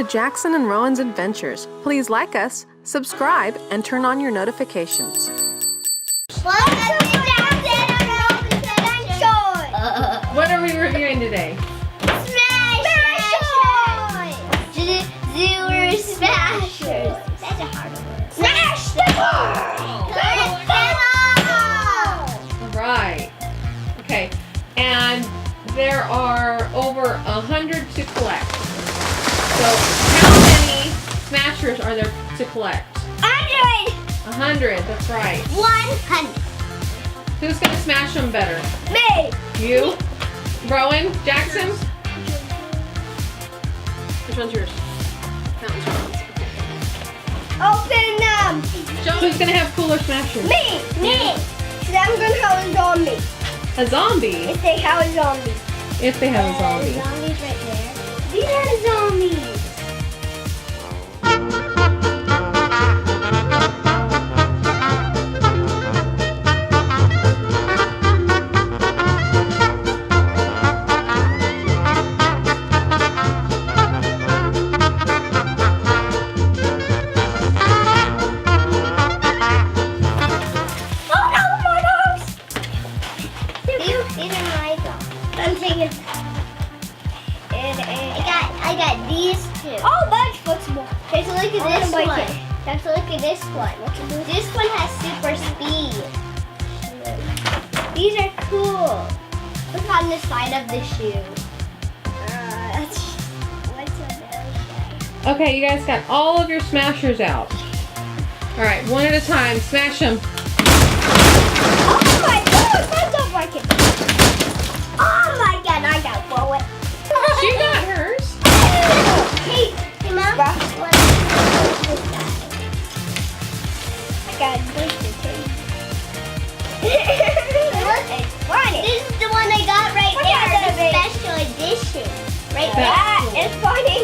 to Jackson and Rowan's Adventures. Please like us, subscribe, and turn on your notifications. What are we reviewing today? Zuru Smashers. That's a hard word. Smash the ball! Right. Okay. And there are over 100 to collect. So how many smashers are there to collect? 100. 100. That's right. 100. Who's gonna smash them better? Me. You? Rowen? Jackson? Which one's yours? That one's Rowan's. Open them. Who's gonna have cooler smashers? Me. So I'm gonna have a zombie. A zombie? If they have a zombie. If they have a zombie. Zombies right there. These are the zombies. I got these two. Oh, that's flexible. Okay, so look at this one. Let's look at this one. This one has super speed. These are cool. Look on the side of the shoe. What's a very Okay, you guys got all of your smashers out. All right, one at a time. Smash them. Oh my God, that's not working. Oh my God, I got bullet. She got hers. Hey, Mom. What is this guy? I got a booster too. Look, it's funny. This is the one I got right there, the special edition. Right there. It's funny.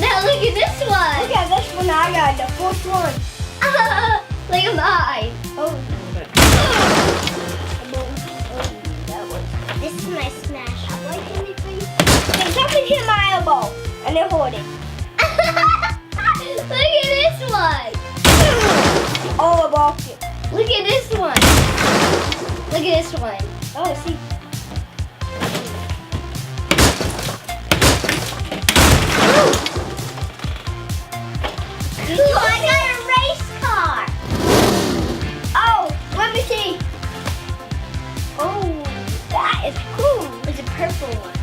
Now look at this one. Look at this one I got, the fourth one. Look at mine. Oh. This is my smash. Something hit my elbow and then hold it. Look at this one. Oh, I blocked it. Look at this one. Look at this one. Oh, see. Ooh, I got a race car. Oh, let me see. Oh, that is cool. It's a purple one.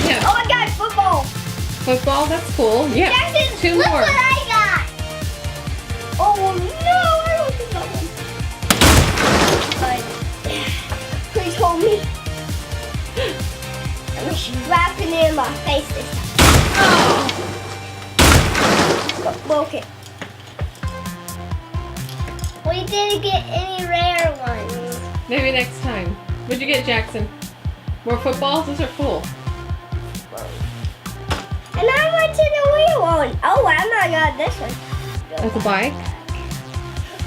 Yeah. Oh, I got football. Football, that's cool. Yeah. Jackson, Two look more. what I got. Oh no, I don't think that one. Please hold me. I'm slapping it in my face this time. Oh. Okay. We didn't get any rare ones. Maybe next time. What'd you get, Jackson? More footballs? Those are cool. And I went to the wheel one. Oh, I might got this one. That's a bike?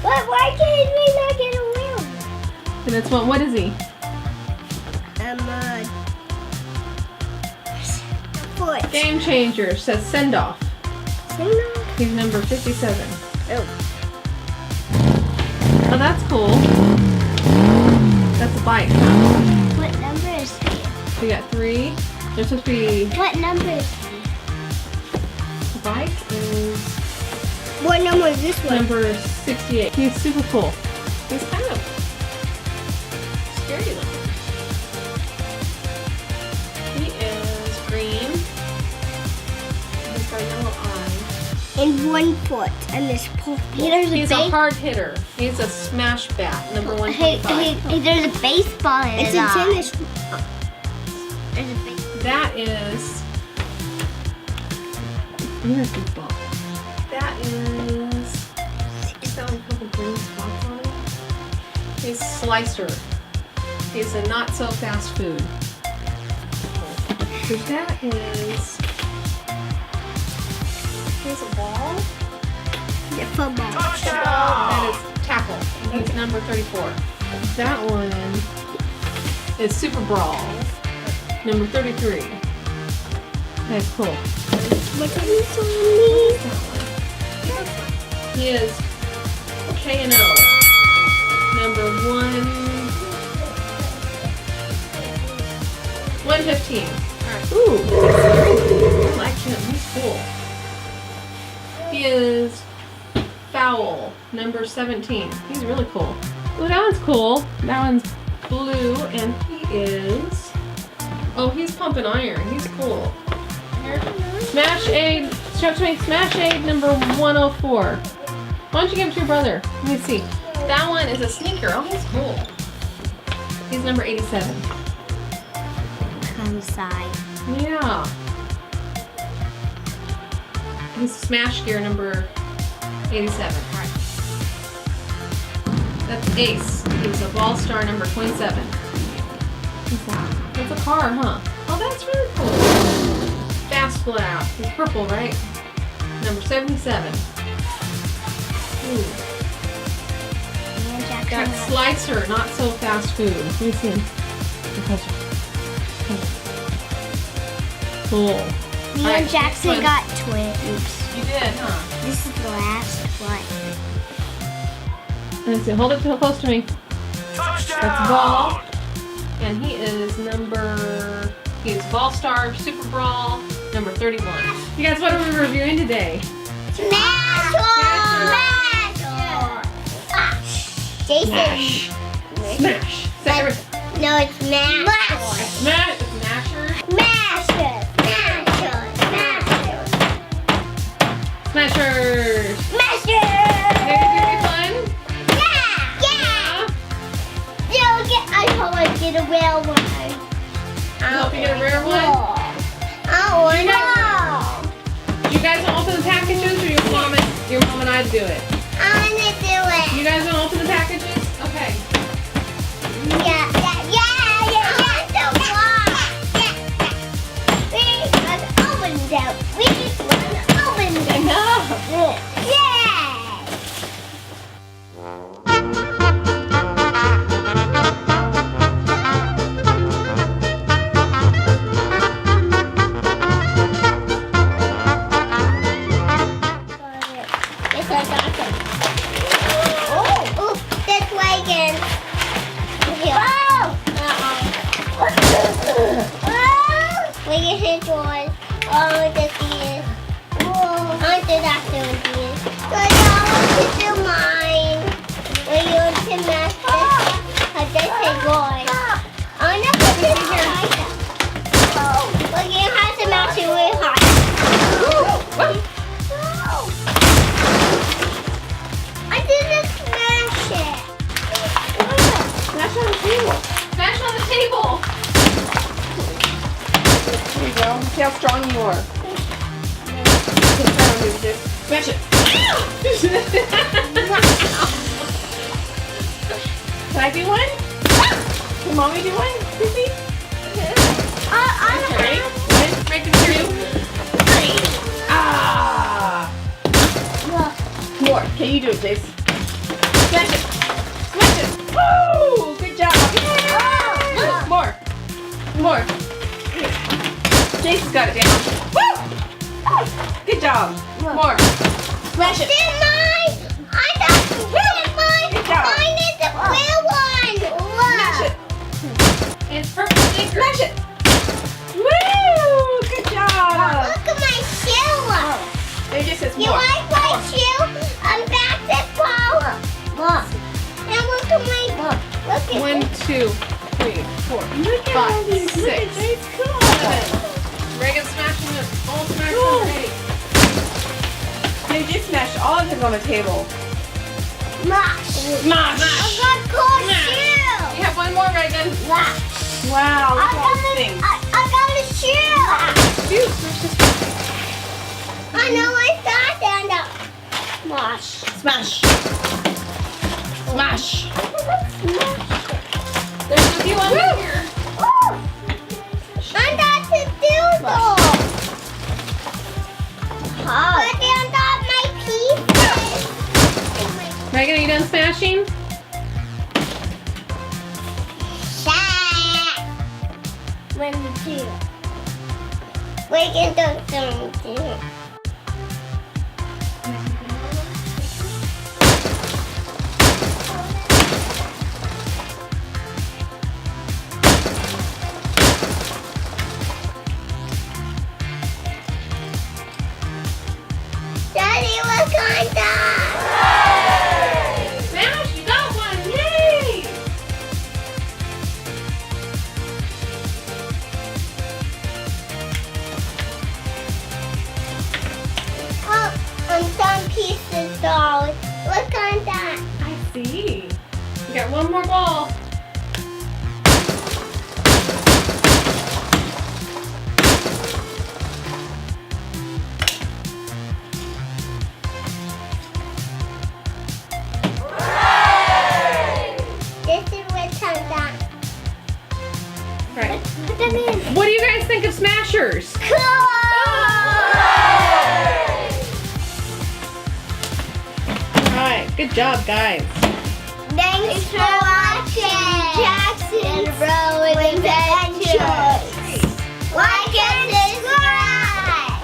But why can't we not get a wheel? And that's one. What is he? Foot. Game changer. Says send off. He's number 57. Oh. Oh, that's cool. That's a bike. What number is he? We got 3. There's supposed to be. What number is he? The bike is What number is this one? number 68. He's super cool. He's kind of scary looking. He is green. He's got a yellow eye. And 1 foot. And this purple. He's a hard hitter. He's a smash bat, number 125. Hey, there's a baseball in his eye. There's a baseball. That is. Where's the ball? That is. Is that like little green spots on it? He's Slicer. He's a not so fast food. So that is. Here's a ball. The football. That is tackle. He's number 34. That one is Super Brawl, number 33. That's cool. What are you telling me? He is K&O. Number 115. Alright. Ooh. I like him. He's cool. He is Foul. Number 17. He's really cool. Ooh, that one's cool. That one's blue, and he is... Oh, he's pumping iron. He's cool. Here. Smash Aid. Show it to me. Smash Aid number 104. Why don't you give it to your brother? Let me see. That one is a sneaker. Oh, he's cool. He's number 87. Come side. Yeah. He's Smash Gear number 87. All right. That's Ace. He's a Ball Star number 27. What's that? It's a car, huh? Oh, that's really cool. Fast Blast. He's purple, right? Number 77. Ooh. Got Slicer, not so fast food. Let me see him. Cool. Me and Jackson got twins. You did, huh? This is the last one. Let me see. Hold it close to me. Touchdown! That's Ball. And he is Ball Star Super Brawl number 31. You guys, what are we reviewing today? Smash! Jason. Smash. Say everything. No, it's Smash. Smash. Smasher. Smashers. Smashers. Smashers. Is it gonna be fun? Yeah. I hope I get a real one. I hope you get a rare one. Oh no. You guys want to open the packages, or your mom and I do it? I want to do it. You guys want to open the packages? Okay. Yeah. So far. We want to open them. We just want to open them. Yeah. Yes, I got it. Oh, that's Reagan. Reagan hit yours. Oh, this is. I did that to this. So now I want to do mine. We're going to mess this. This is yours. I want to put this here. We're going to have to match it really hard. I didn't smash it. Smash on the table. Smash on the table. There you go. See how strong you are. Smash it. Can I do one? Can mommy do one? Sissy? Okay. One, Reagan, 2, 3. Ah! More. Can you do it, Jase? Smash it. Smash it. Woo! Good job. Yeah. More. Jase has got it down. Woo! Good job. More. Smash it. Did mine? I thought did mine. Good job. Mine is the real one. Smash it. It's purple sneaker. Smash it. Woo! Good job. Look at my shoe. There just says You more. like my shoe? I'm basketball. Look. Now look at my. Look at 1, 2, 3, 4, 5, 6, 7. Reagan smashing it. All smashed on 8. They just smashed all of his on the table. Smash. Smash! I got cool Smash. shoe. You have one more, Reagan. Smash. Wow, I look at all got these things. I got a shoe. Shoot, smash this. I know I got that. Smash. Smash. Smash. There's a few under here. I got to do those. But they on top my pieces. Reagan, are you done smashing? Shaq. 1, 2. We can do something. Daddy, look on that! Smash, you got one! Yay! Oh, and some pieces, dolls. Look on that. I see. You got one more ball. This is what's on that. Right. Put them in. What do you guys think of Smashers? Cool! Alright, good job, guys. Thanks for watching Jackson's Rowen Adventures. Like and subscribe.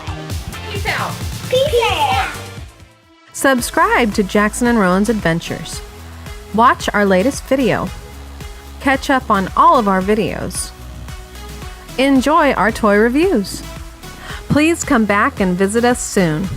Peace out. Peace out. Subscribe to Jackson and Rowan's Adventures. Watch our latest video. Catch up on all of our videos. Enjoy our toy reviews. Please come back and visit us soon.